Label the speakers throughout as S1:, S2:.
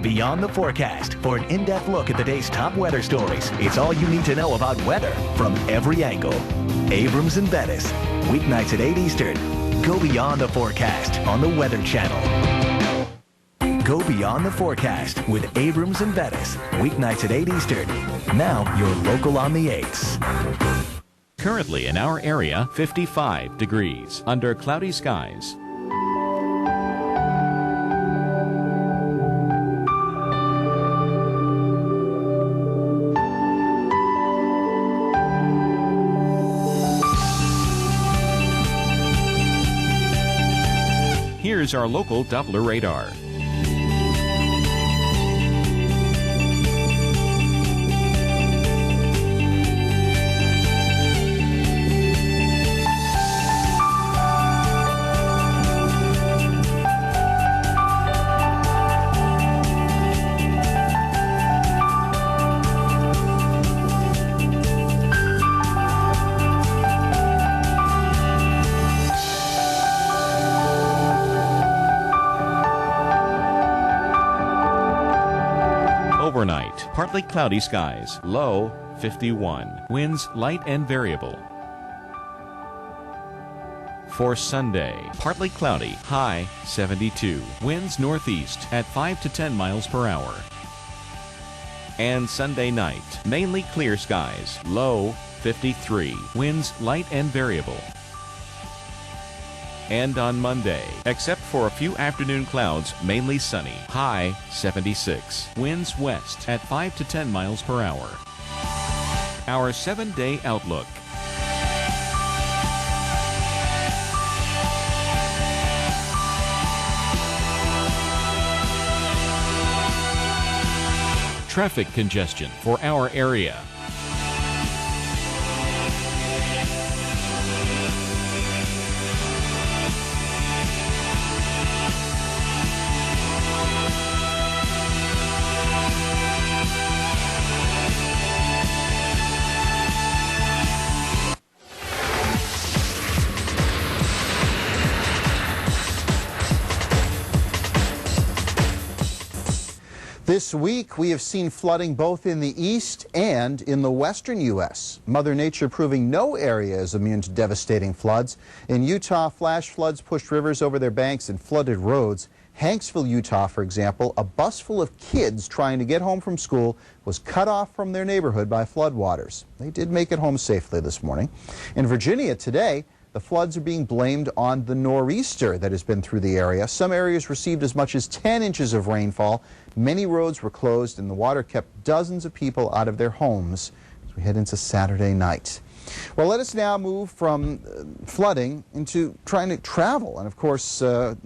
S1: Beyond the Forecast for an in-depth look at the day's top weather stories. It's all you need to know about weather from every angle. Abrams and Bettis, weeknights at 8 Eastern. Go Beyond the Forecast on the Weather Channel. Go Beyond the Forecast with Abrams and Bettis, weeknights at 8 Eastern. Now, your local on the 8s.
S2: Currently in our area, 55 degrees under cloudy skies. Here's our local Doppler radar. Overnight, partly cloudy skies, low 51, winds light and variable. For Sunday, partly cloudy, high 72, winds northeast at 5 to 10 miles per hour. And Sunday night, mainly clear skies, low 53, winds light and variable. And on Monday, except for a few afternoon clouds, mainly sunny, high 76, winds west at 5 to 10 miles per hour. Our 7-day outlook. Traffic congestion for our area.
S3: This week, we have seen flooding both in the east and in the western U.S. Mother Nature proving no area is immune to devastating floods. In Utah, flash floods pushed rivers over their banks and flooded roads. Hanksville, Utah, for example, a bus full of kids trying to get home from school was cut off from their neighborhood by floodwaters. They did make it home safely this morning. In Virginia today, the floods are being blamed on the nor'easter that has been through the area. Some areas received as much as 10 inches of rainfall. Many roads were closed, and the water kept dozens of people out of their homes as we head into Saturday night. Well, let us now move from flooding into trying to travel. And, of course, the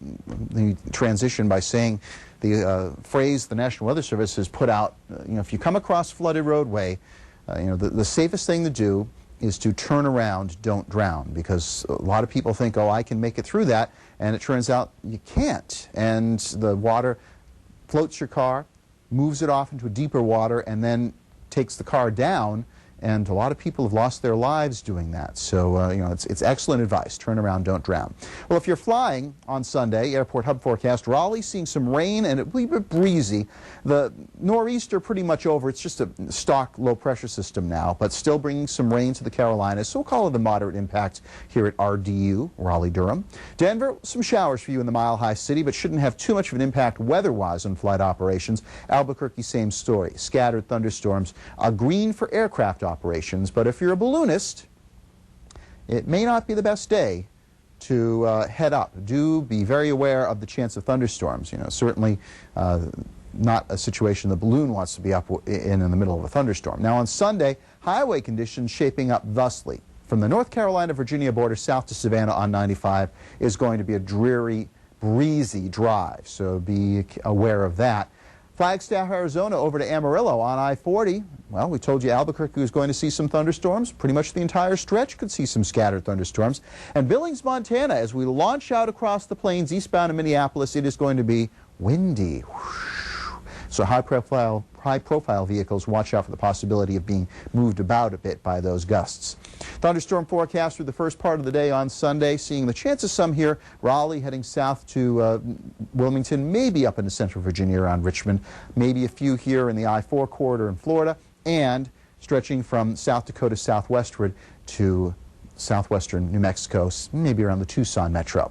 S3: transition by saying the phrase the National Weather Service has put out, if you come across flooded roadway, the safest thing to do is to turn around, don't drown, because a lot of people think, oh, I can make it through that, and it turns out you can't. And the water floats your car, moves it off into a deeper water, and then takes the car down, and a lot of people have lost their lives doing that. So, it's excellent advice. Turn around, don't drown. Well, if you're flying on Sunday, Airport Hub forecast, Raleigh seeing some rain and it will be breezy. The nor'easter pretty much over. It's just a stock low-pressure system now, but still bringing some rain to the Carolinas. So we'll call it a moderate impact here at RDU, Raleigh-Durham. Denver, some showers for you in the mile-high city, but shouldn't have too much of an impact weather-wise on flight operations. Albuquerque, same story. Scattered thunderstorms. Green for aircraft operations, but if you're a balloonist, it may not be the best day to head up. Do be very aware of the chance of thunderstorms. Certainly not a situation the balloon wants to be up in the middle of a thunderstorm. Now on Sunday, highway conditions shaping up thusly. From the North Carolina-Virginia border south to Savannah on 95 is going to be a dreary, breezy drive, so be aware of that. Flagstaff, Arizona over to Amarillo on I-40. Well, we told you Albuquerque was going to see some thunderstorms. Pretty much the entire stretch could see some scattered thunderstorms. And Billings, Montana, as we launch out across the plains eastbound to Minneapolis, it is going to be windy. So high-profile vehicles, watch out for the possibility of being moved about a bit by those gusts. Thunderstorm forecast for the first part of the day on Sunday, seeing the chance of some here. Raleigh heading south to Wilmington, maybe up into central Virginia around Richmond, maybe a few here in the I-4 corridor in Florida, and stretching from South Dakota southwestward to southwestern New Mexico, maybe around the Tucson metro.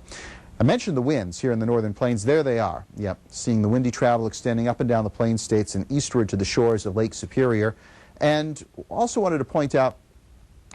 S3: I mentioned the winds here in the northern plains. There they are. Yep, seeing the windy travel extending up and down the plains states and eastward to the shores of Lake Superior. And also wanted to point out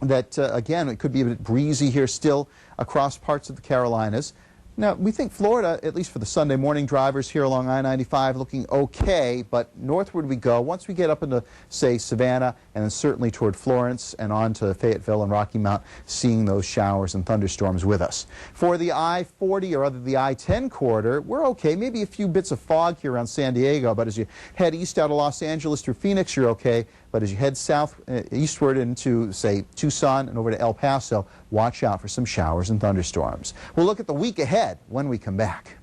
S3: that, again, it could be a bit breezy here still across parts of the Carolinas. Now, we think Florida, at least for the Sunday morning drivers here along I-95, looking okay, but northward we go. Once we get up into, say, Savannah, and then certainly toward Florence and on to Fayetteville and Rocky Mount, seeing those showers and thunderstorms with us. For the I-40 or rather the I-10 corridor, we're okay. Maybe a few bits of fog here around San Diego, but as you head east out of Los Angeles through Phoenix, you're okay. But as you head south, eastward into, say, Tucson and over to El Paso, watch out for some showers and thunderstorms. We'll look at the week ahead when we come back.